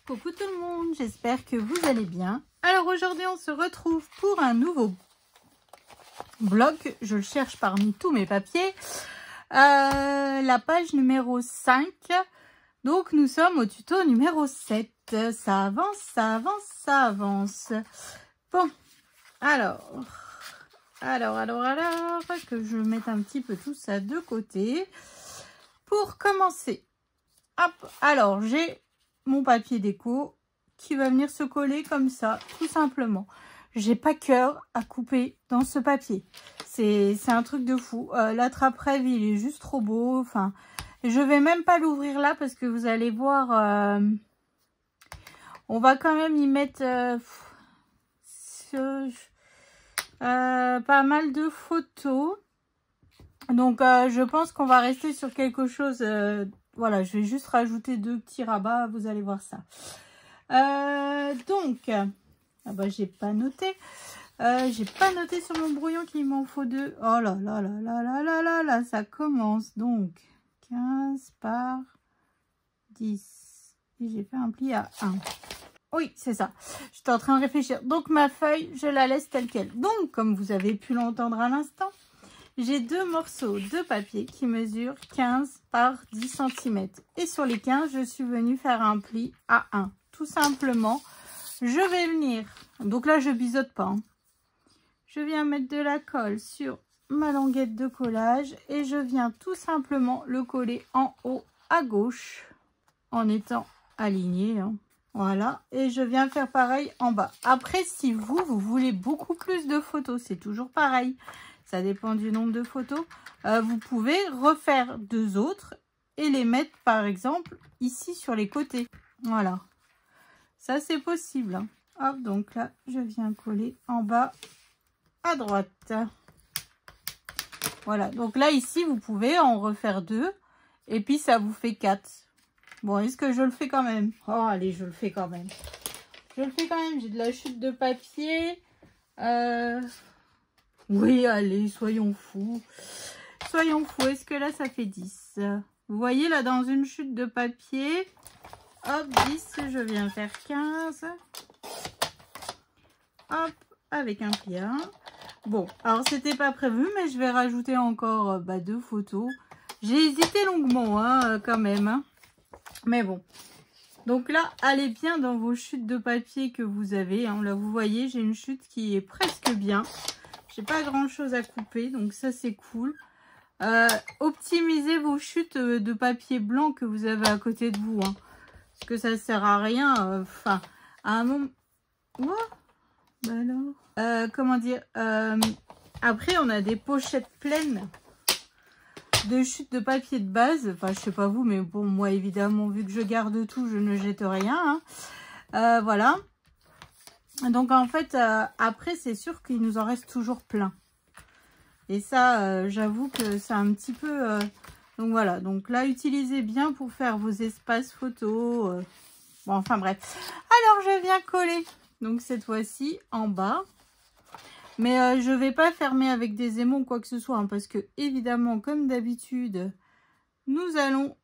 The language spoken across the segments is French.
Coucou tout le monde, j'espère que vous allez bien. Alors aujourd'hui on se retrouve pour un nouveau blog. Je le cherche parmi tous mes papiers. La page numéro 5. Donc nous sommes au tuto numéro 7. Ça avance, ça avance, ça avance. Bon, alors, que je mette un petit peu tout ça de côté. Pour commencer, hop, alors j'ai mon papier déco qui va venir se coller comme ça, tout simplement. J'ai pas cœur à couper dans ce papier. C'est un truc de fou. L'attrape-rêve, il est juste trop beau. Enfin, je vais même pas l'ouvrir là parce que vous allez voir, on va quand même y mettre pas mal de photos. Donc, je pense qu'on va rester sur quelque chose... voilà, je vais juste rajouter 2 petits rabats, vous allez voir ça. Donc, ah bah, j'ai pas noté. J'ai pas noté sur mon brouillon qu'il m'en faut 2. Oh là là là là là là là là, ça commence. Donc, 15 par 10. Et j'ai fait un pli à 1. Oui, c'est ça. J'étais en train de réfléchir. Donc, ma feuille, je la laisse telle qu'elle. Donc, comme vous avez pu l'entendre à l'instant, j'ai 2 morceaux de papier qui mesurent 15 par 10 cm. Et sur les 15, je suis venue faire un pli à 1. Tout simplement, je vais venir... Donc là, je biseaute pas. Hein. Je viens mettre de la colle sur ma languette de collage. Et je viens tout simplement le coller en haut à gauche. En étant aligné. Hein. Voilà. Et je viens faire pareil en bas. Après, si vous voulez beaucoup plus de photos, c'est toujours pareil. Ça dépend du nombre de photos. Vous pouvez refaire 2 autres et les mettre par exemple ici sur les côtés. Voilà. Ça c'est possible. Hein. Hop, donc là, je viens coller en bas à droite. Voilà. Donc là, ici, vous pouvez en refaire 2 et puis ça vous fait 4. Bon, est-ce que je le fais quand même? Oh, allez, je le fais quand même. Je le fais quand même. J'ai de la chute de papier. Oui, allez, soyons fous. Soyons fous. Est-ce que là, ça fait 10? Vous voyez, là, dans une chute de papier, hop, 10, je viens faire 15. Hop, avec un pli à 1. Bon, alors, c'était pas prévu, mais je vais rajouter encore 2 photos. J'ai hésité longuement, hein, quand même. Hein. Mais bon. Donc là, allez bien dans vos chutes de papier que vous avez. Hein. Là, vous voyez, j'ai une chute qui est presque bien. J'ai pas grand chose à couper, donc ça c'est cool. Optimisez vos chutes de papier blanc que vous avez à côté de vous. Hein, parce que ça sert à rien. Enfin, à un moment... What? Bah alors comment dire après, on a des pochettes pleines de chutes de papier de base. Enfin, je sais pas vous, mais bon, moi évidemment, vu que je garde tout, je ne jette rien. Hein. Voilà. Donc en fait, après, c'est sûr qu'il nous en reste toujours plein. Et ça, j'avoue que c'est un petit peu... Donc voilà, donc là, utilisez bien pour faire vos espaces photos. Bon, enfin bref. Alors, je viens coller. Donc cette fois-ci, en bas. Mais je vais pas fermer avec des aimants ou quoi que ce soit. Hein, parce que, évidemment, comme d'habitude, nous allons...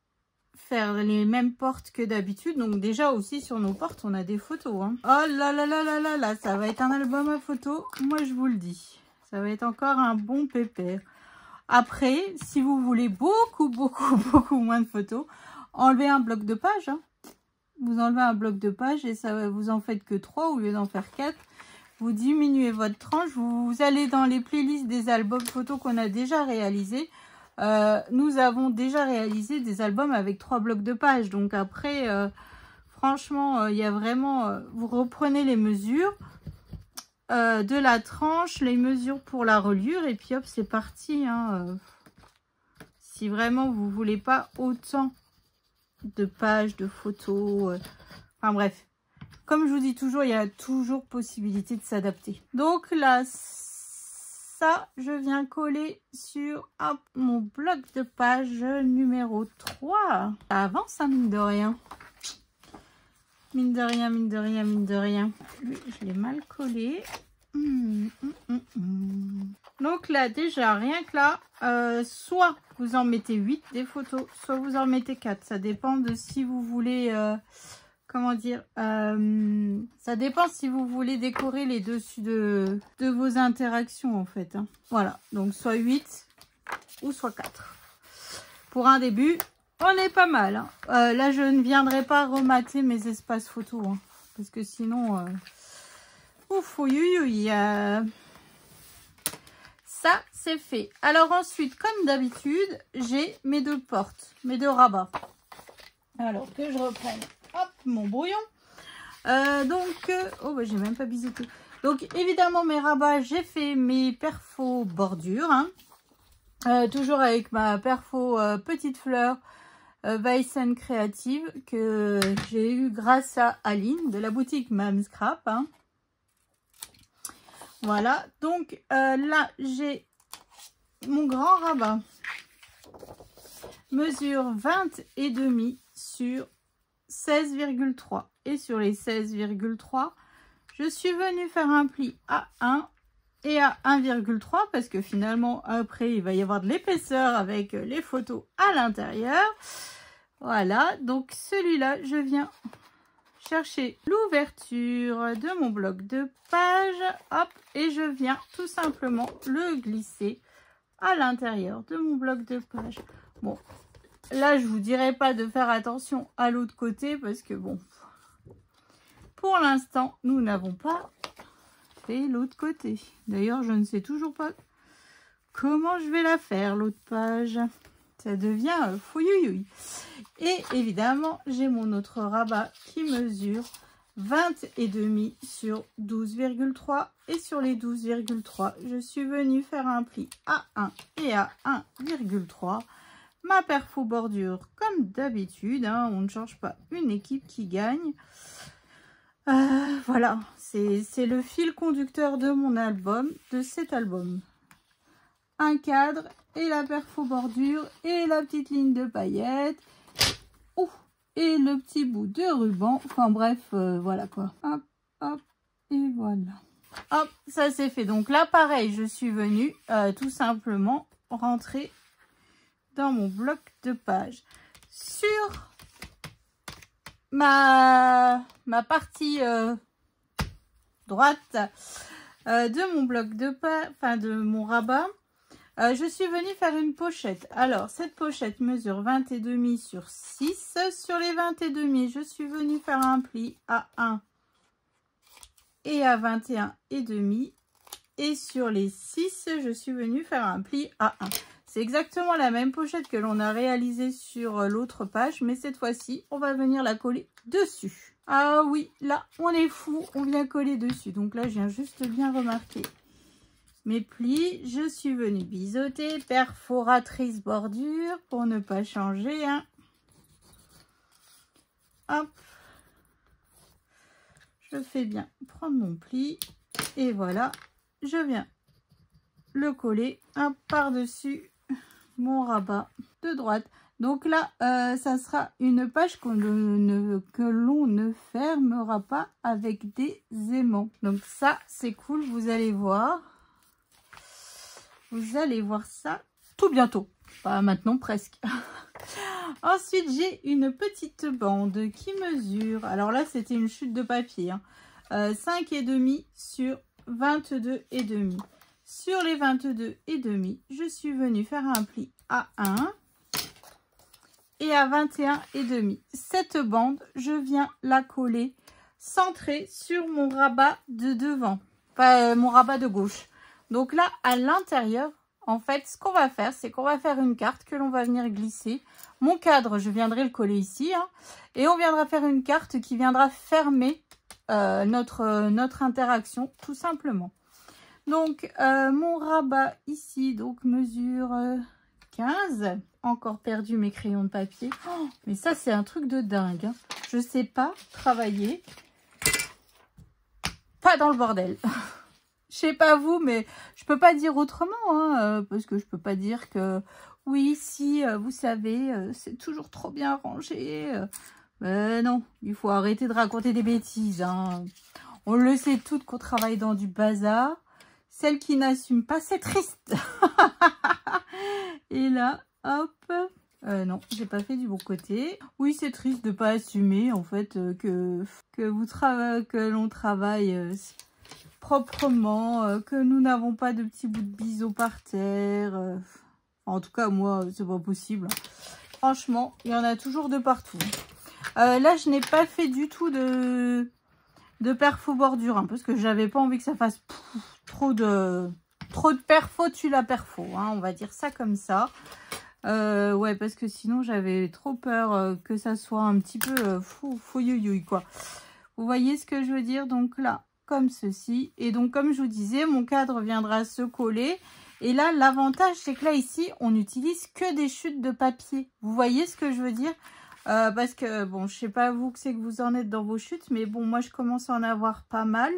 faire les mêmes portes que d'habitude. Donc déjà aussi sur nos portes on a des photos. Hein. Oh là là là là là là, ça va être un album à photos. Moi je vous le dis. Ça va être encore un bon pépère. Après, si vous voulez beaucoup moins de photos, enlevez un bloc de page. Hein. Vous enlevez un bloc de page et ça vous en faites que 3 au lieu d'en faire 4. Vous diminuez votre tranche. Vous allez dans les playlists des albums photos qu'on a déjà réalisés. Nous avons déjà réalisé des albums avec 3 blocs de pages. Donc après, franchement, il y a vraiment... vous reprenez les mesures de la tranche, les mesures pour la reliure. Et puis hop, c'est parti. Hein. Si vraiment vous voulez pas autant de pages, de photos... enfin bref. Comme je vous dis toujours, il y a toujours possibilité de s'adapter. Donc là... ça, je viens coller sur mon bloc de page numéro 3. Ça avance, hein, mine de rien. Mine de rien, mine de rien, mine de rien. Lui, je l'ai mal collé. Donc là, déjà, rien que là, soit vous en mettez 8 des photos, soit vous en mettez 4. Ça dépend de si vous voulez comment dire, ça dépend si vous voulez décorer les dessus de vos interactions en fait. Hein. Voilà, donc soit 8 ou soit 4. Pour un début, on est pas mal. Hein. Là, je ne viendrai pas remater mes espaces photos. Hein, parce que sinon... ouf, oui. Ça, c'est fait. Alors ensuite, comme d'habitude, j'ai mes 2 portes, mes 2 rabats. Alors que je reprenne, hop, mon brouillon. Oh, bah, j'ai même pas biseauté. Donc, évidemment, mes rabats, j'ai fait mes perfos bordures. Hein. Toujours avec ma perfo petite fleur Weissen Créative que j'ai eu grâce à Aline de la boutique Mam Scrap. Hein. Voilà, donc là, j'ai mon grand rabat. Mesure 20 et demi sur 16,3. Et sur les 16,3, je suis venue faire un pli à 1 et à 1,3 parce que finalement, après, il va y avoir de l'épaisseur avec les photos à l'intérieur. Voilà, donc celui-là, je viens chercher l'ouverture de mon bloc de page, hop, et je viens tout simplement le glisser à l'intérieur de mon bloc de page. Bon, là, je vous dirai pas de faire attention à l'autre côté parce que bon, pour l'instant, nous n'avons pas fait l'autre côté. D'ailleurs, je ne sais toujours pas comment je vais la faire, l'autre page. Ça devient fouillouille. Et évidemment, j'ai mon autre rabat qui mesure 20 et demi sur 12,3. Et sur les 12,3, je suis venue faire un pli à 1 et à 1,3. Ma perfo bordure comme d'habitude. Hein, on ne change pas une équipe qui gagne. Voilà, c'est le fil conducteur de mon album, de cet album. Un cadre et la perfo bordure et la petite ligne de paillettes et le petit bout de ruban. Enfin bref, voilà quoi. Hop, hop, et voilà. Hop, ça c'est fait. Donc là, pareil, je suis venue tout simplement rentrer dans mon bloc de page. Sur ma partie droite de mon bloc de page, enfin de mon rabat, je suis venue faire une pochette. Alors, cette pochette mesure 20 et demi sur 6. Sur les 20 et demi, je suis venue faire un pli à 1 et à 21 et demi. Et sur les 6, je suis venue faire un pli à 1. C'est exactement la même pochette que l'on a réalisée sur l'autre page, mais cette fois-ci, on va venir la coller dessus. Ah oui, là, on est fou, on vient coller dessus. Donc là, je viens juste bien remarquer mes plis. Je suis venue biseauter, perforatrice bordure pour ne pas changer. Hein. Hop, je fais bien prendre mon pli et voilà, je viens le coller par-dessus mon rabat de droite. Donc là, ça sera une page que l'on ne fermera pas avec des aimants. Donc ça, c'est cool, vous allez voir. Vous allez voir ça tout bientôt. Pas maintenant, presque. Ensuite, j'ai une petite bande qui mesure... Alors là, c'était une chute de papier. Hein, 5 et demi sur 22 et demi. Sur les 22 et demi, je suis venue faire un pli à 1 et à 21 et demi. Cette bande, je viens la coller centrée sur mon rabat de devant, pas mon rabat de gauche. Donc là, à l'intérieur, en fait, ce qu'on va faire, c'est qu'on va faire une carte que l'on va venir glisser. Mon cadre, je viendrai le coller ici. Hein, et on viendra faire une carte qui viendra fermer notre interaction, tout simplement. Donc, mon rabat ici, donc mesure 15. Encore perdu mes crayons de papier. Oh, mais ça, c'est un truc de dingue. Hein. Je ne sais pas travailler. Pas dans le bordel. Je sais pas vous, mais je peux pas dire autrement, hein, parce que je peux pas dire que oui, si, vous savez, c'est toujours trop bien rangé. Non, il faut arrêter de raconter des bêtises. Hein. On le sait toutes qu'on travaille dans du bazar. Celle qui n'assume pas, c'est triste. Et là, hop, Non, j'ai pas fait du bon côté. Oui, c'est triste de pas assumer en fait que l'on travaille proprement, que nous n'avons pas de petits bouts de biseau par terre. En tout cas, moi, c'est pas possible. Franchement, il y en a toujours de partout. Là, je n'ai pas fait du tout de perfo bordure, hein, parce que j'avais pas envie que ça fasse trop de perfo tue la perfo, hein, on va dire ça comme ça. Ouais, parce que sinon j'avais trop peur que ça soit un petit peu fouillouille quoi. Vous voyez ce que je veux dire? Donc là, comme ceci. Et donc comme je vous disais, mon cadre viendra se coller. Et là, l'avantage, c'est que là, ici, on n'utilise que des chutes de papier. Vous voyez ce que je veux dire? Parce que, bon, je sais pas vous que c'est que vous en êtes dans vos chutes, mais bon, moi, je commence à en avoir pas mal.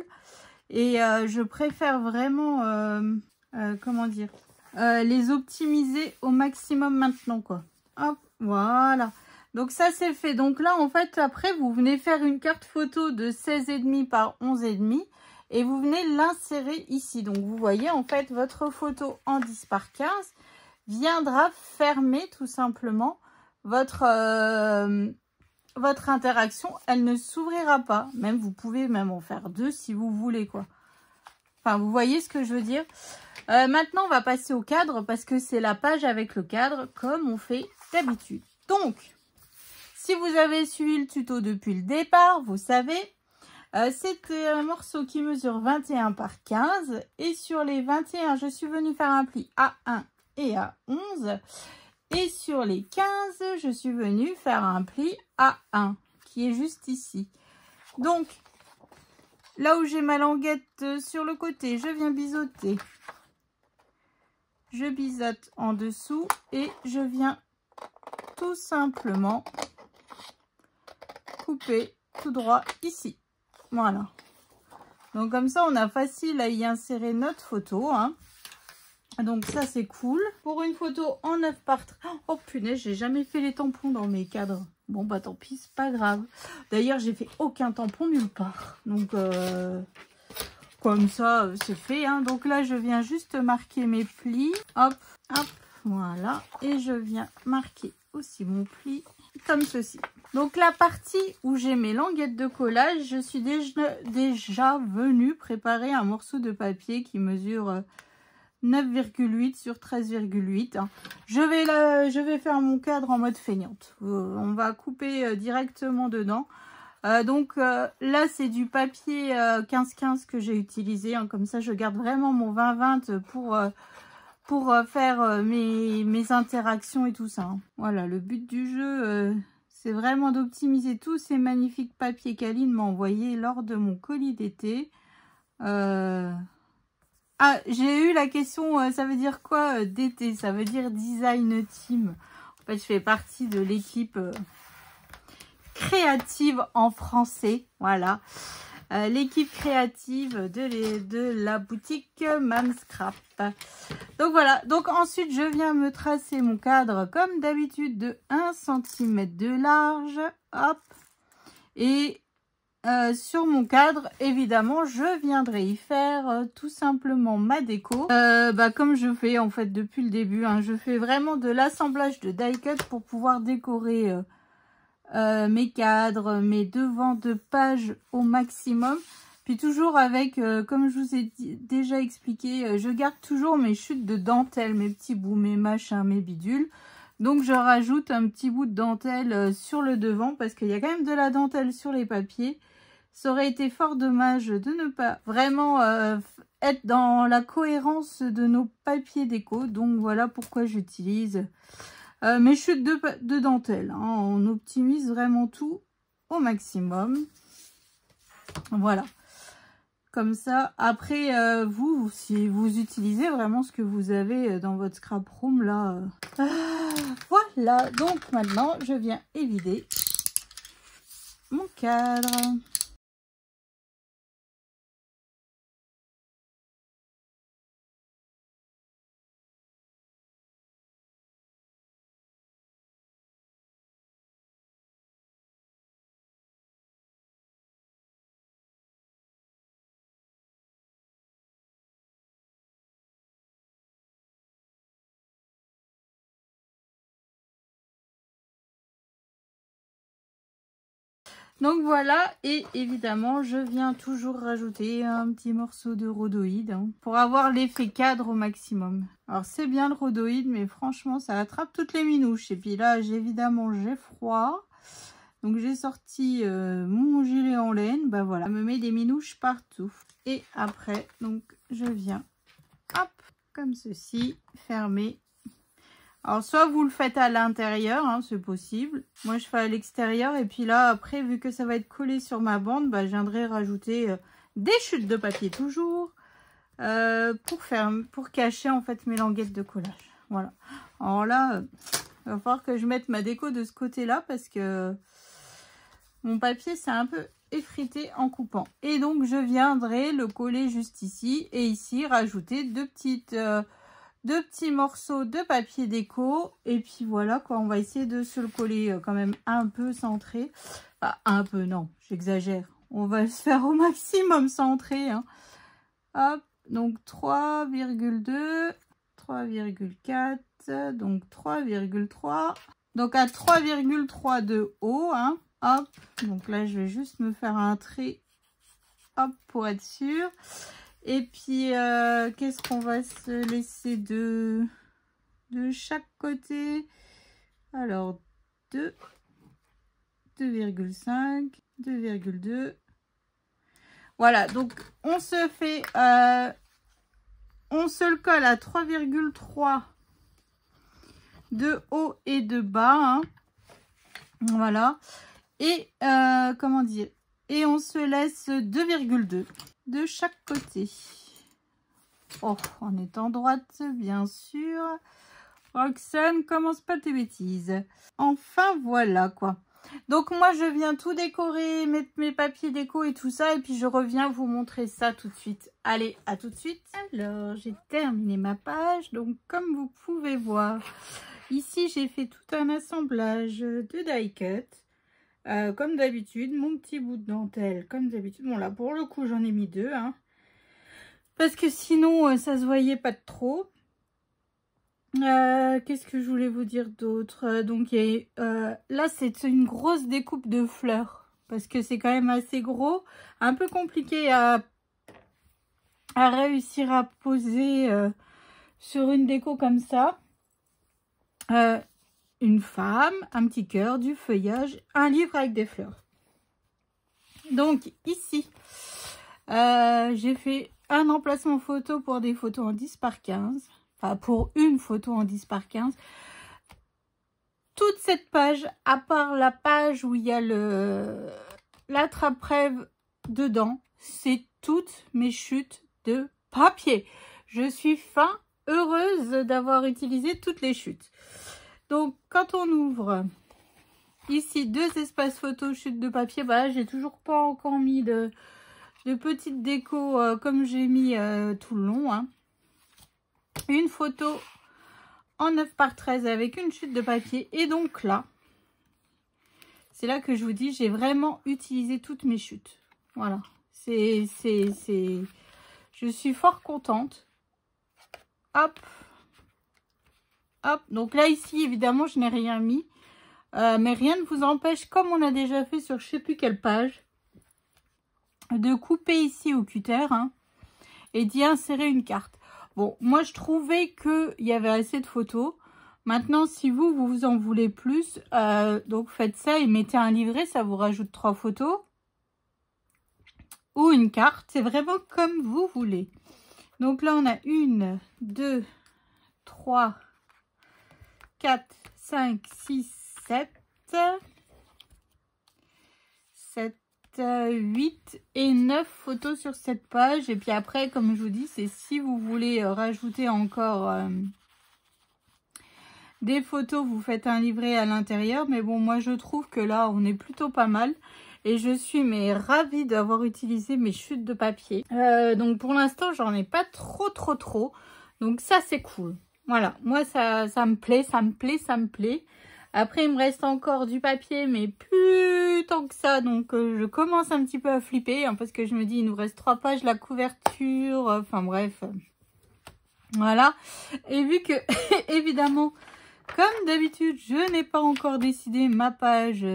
Et je préfère vraiment, comment dire, les optimiser au maximum maintenant, quoi. Hop, voilà. Donc ça, c'est fait. Donc là, en fait, après, vous venez faire une carte photo de 16,5 par 11,5. Et vous venez l'insérer ici. Donc, vous voyez, en fait, votre photo en 10 par 15 viendra fermer tout simplement votre interaction. Elle ne s'ouvrira pas. Même, vous pouvez même en faire 2 si vous voulez, quoi. Enfin, vous voyez ce que je veux dire. Maintenant, on va passer au cadre parce que c'est la page avec le cadre comme on fait d'habitude. Donc, si vous avez suivi le tuto depuis le départ, vous savez... c'était un morceau qui mesure 21 par 15 et sur les 21, je suis venue faire un pli à 1 et à 11 et sur les 15, je suis venue faire un pli à 1 qui est juste ici. Donc, là où j'ai ma languette sur le côté, je viens biseauter. Je biseaute en dessous et je viens tout simplement couper tout droit ici. Voilà. Donc comme ça, on a facile à y insérer notre photo. Hein. Donc ça, c'est cool. Pour une photo en 9 par 13. Oh punaise, j'ai jamais fait les tampons dans mes cadres. Bon, bah tant pis, c'est pas grave. D'ailleurs, j'ai fait aucun tampon nulle part. Donc comme ça, c'est fait. Hein. Donc là, je viens juste marquer mes plis. Hop, hop, voilà. Et je viens marquer aussi mon pli comme ceci. Donc la partie où j'ai mes languettes de collage, je suis déjà venue préparer un morceau de papier qui mesure 9,8 sur 13,8. Hein. Je vais faire mon cadre en mode feignante. On va couper directement dedans. Donc là, c'est du papier 15-15 que j'ai utilisé. Hein. Comme ça, je garde vraiment mon 20-20 pour faire mes interactions et tout ça. Hein. Voilà, le but du jeu... c'est vraiment d'optimiser tous ces magnifiques papiers qu'Aline m'a envoyés lors de mon colis d'été. Ah, j'ai eu la question, ça veut dire quoi d'été? Ça veut dire design team. En fait, je fais partie de l'équipe créative en français. Voilà. L'équipe créative de la boutique Mam Scrap. Donc voilà, donc ensuite je viens me tracer mon cadre comme d'habitude de 1 cm de large, hop, et sur mon cadre, évidemment, je viendrai y faire tout simplement ma déco. Comme je fais en fait depuis le début, hein, je fais vraiment de l'assemblage de die cut pour pouvoir décorer mes cadres, mes devants de page au maximum. Puis toujours avec, comme je vous ai déjà expliqué, je garde toujours mes chutes de dentelle, mes petits bouts, mes machins, mes bidules. Donc je rajoute un petit bout de dentelle sur le devant parce qu'il y a quand même de la dentelle sur les papiers. Ça aurait été fort dommage de ne pas vraiment être dans la cohérence de nos papiers déco. Donc voilà pourquoi j'utilise mes chutes de dentelle. Hein. On optimise vraiment tout au maximum. Voilà. Comme ça, après, vous, si vous utilisez vraiment ce que vous avez dans votre scrap room, là. Voilà, donc maintenant, je viens évider mon cadre. Donc voilà, et évidemment, je viens toujours rajouter un petit morceau de rhodoïde hein, pour avoir l'effet cadre au maximum. Alors c'est bien le rhodoïde, mais franchement, ça attrape toutes les minouches. Et puis là, évidemment, j'ai froid. Donc j'ai sorti mon gilet en laine. Bah voilà, ça me met des minouches partout. Et après, donc je viens, hop, comme ceci, fermer. Alors, soit vous le faites à l'intérieur, hein, c'est possible. Moi, je fais à l'extérieur. Et puis là, après, vu que ça va être collé sur ma bande, bah, je viendrai rajouter des chutes de papier toujours pour cacher, en fait, mes languettes de collage. Voilà. Alors là, il va falloir que je mette ma déco de ce côté-là parce que mon papier s'est un peu effrité en coupant. Et donc, je viendrai le coller juste ici. Et ici, rajouter deux petits morceaux de papier déco et puis voilà quoi, on va essayer de se le coller quand même un peu centré, enfin, un peu non, j'exagère, on va se faire au maximum centré hein. Hop, donc 3,2, 3,4, donc 3,3, donc à 3,3 de haut hein. Hop, donc là je vais juste me faire un trait, hop, pour être sûr. Et puis, qu'est-ce qu'on va se laisser de chaque côté? Alors, 2, 2,5, 2,2. Voilà, donc on se fait, on se le colle à 3,3 de haut et de bas. Hein. Voilà. Et, comment dire? Et on se laisse 2,2. de chaque côté. Oh, en étant droite, bien sûr. Roxane, commence pas tes bêtises. Enfin, voilà, quoi. Donc, moi, je viens tout décorer, mettre mes papiers déco et tout ça. Et puis, je reviens vous montrer ça tout de suite. Allez, à tout de suite. Alors, j'ai terminé ma page. Donc, comme vous pouvez voir, ici, j'ai fait tout un assemblage de die cut. Comme d'habitude, mon petit bout de dentelle, comme d'habitude. Bon, là, pour le coup, j'en ai mis 2. Hein, parce que sinon, ça se voyait pas de trop. Qu'est-ce que je voulais vous dire d'autre? Donc, là, c'est une grosse découpe de fleurs. Parce que c'est quand même assez gros. Un peu compliqué à réussir à poser sur une déco comme ça. Une femme, un petit cœur, du feuillage, un livre avec des fleurs. Donc ici, j'ai fait un emplacement photo pour des photos en 10 par 15. Enfin, pour une photo en 10 par 15. Toute cette page, à part la page où il y a l'attrape-rêve dedans, c'est toutes mes chutes de papier. Je suis heureuse d'avoir utilisé toutes les chutes. Donc, quand on ouvre ici 2 espaces photos chutes de papier, bah j'ai toujours pas encore mis de petites décos comme j'ai mis tout le long. Hein. Une photo en 9 par 13 avec une chute de papier. Et donc là, c'est là que je vous dis, j'ai vraiment utilisé toutes mes chutes. Voilà. Je suis fort contente. Hop. Hop, donc là, ici, évidemment, je n'ai rien mis. Mais rien ne vous empêche, comme on a déjà fait sur je ne sais plus quelle page, de couper ici au cutter hein, et d'y insérer une carte. Bon, moi, je trouvais qu'il y avait assez de photos. Maintenant, si vous en voulez plus, donc faites ça et mettez un livret, ça vous rajoute 3 photos. Ou une carte, c'est vraiment comme vous voulez. Donc là, on a 1, 2, 3... 4, 5, 6, 7, 8 et 9 photos sur cette page. Et puis après, comme je vous dis, c'est si vous voulez rajouter encore des photos, vous faites un livret à l'intérieur. Mais bon, moi, je trouve que là, on est plutôt pas mal. Et je suis ravie d'avoir utilisé mes chutes de papier. Donc, pour l'instant, j'en ai pas trop. Donc, ça, c'est cool. Voilà, moi ça me plaît, ça me plaît. Après, il me reste encore du papier, mais plus tant que ça. Donc, je commence un petit peu à flipper, hein, parce que je me dis, il nous reste 3 pages, la couverture, enfin bref. Voilà. Et vu que, évidemment, comme d'habitude, je n'ai pas encore décidé ma page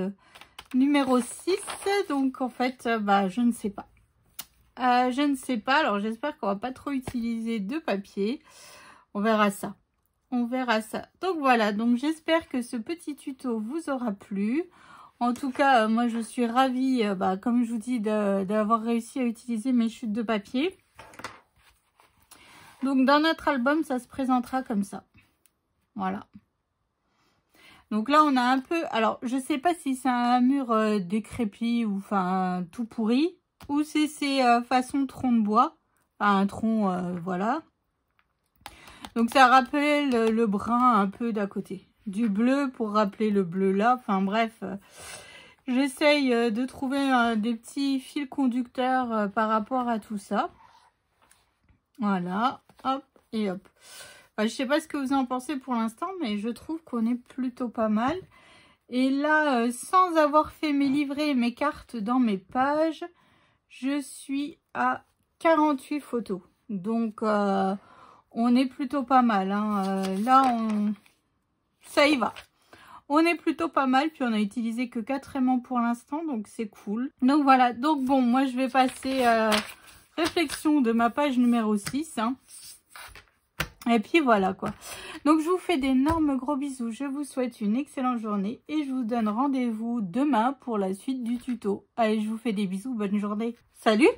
numéro 6. Donc en fait, bah je ne sais pas. Je ne sais pas. Alors j'espère qu'on va pas trop utiliser de papier. On verra ça. On verra ça. Donc voilà. Donc j'espère que ce petit tuto vous aura plu. En tout cas, moi je suis ravie, comme je vous dis, d'avoir réussi à utiliser mes chutes de papier. Donc dans notre album, ça se présentera comme ça. Voilà. Donc là, on a un peu... Alors, je sais pas si c'est un mur décrépit ou enfin tout pourri. Ou si c'est façon tronc de bois. Enfin, un tronc, voilà. Donc ça rappelle le brun un peu d'à côté. Du bleu pour rappeler le bleu là. Enfin bref, j'essaye de trouver des petits fils conducteurs par rapport à tout ça. Voilà, hop et hop. Je sais pas ce que vous en pensez pour l'instant, mais je trouve qu'on est plutôt pas mal. Et là, sans avoir fait mes livrets et mes cartes dans mes pages, je suis à 48 photos. Donc, on est plutôt pas mal. Hein. Là, ça y va. On est plutôt pas mal. Puis, on a utilisé que 4 aimants pour l'instant, donc c'est cool. Donc, voilà. Donc, bon, moi, je vais passer réflexion de ma page numéro 6. Hein. Et puis voilà quoi. Donc je vous fais d'énormes gros bisous. Je vous souhaite une excellente journée. Et je vous donne rendez-vous demain pour la suite du tuto. Allez, je vous fais des bisous. Bonne journée. Salut!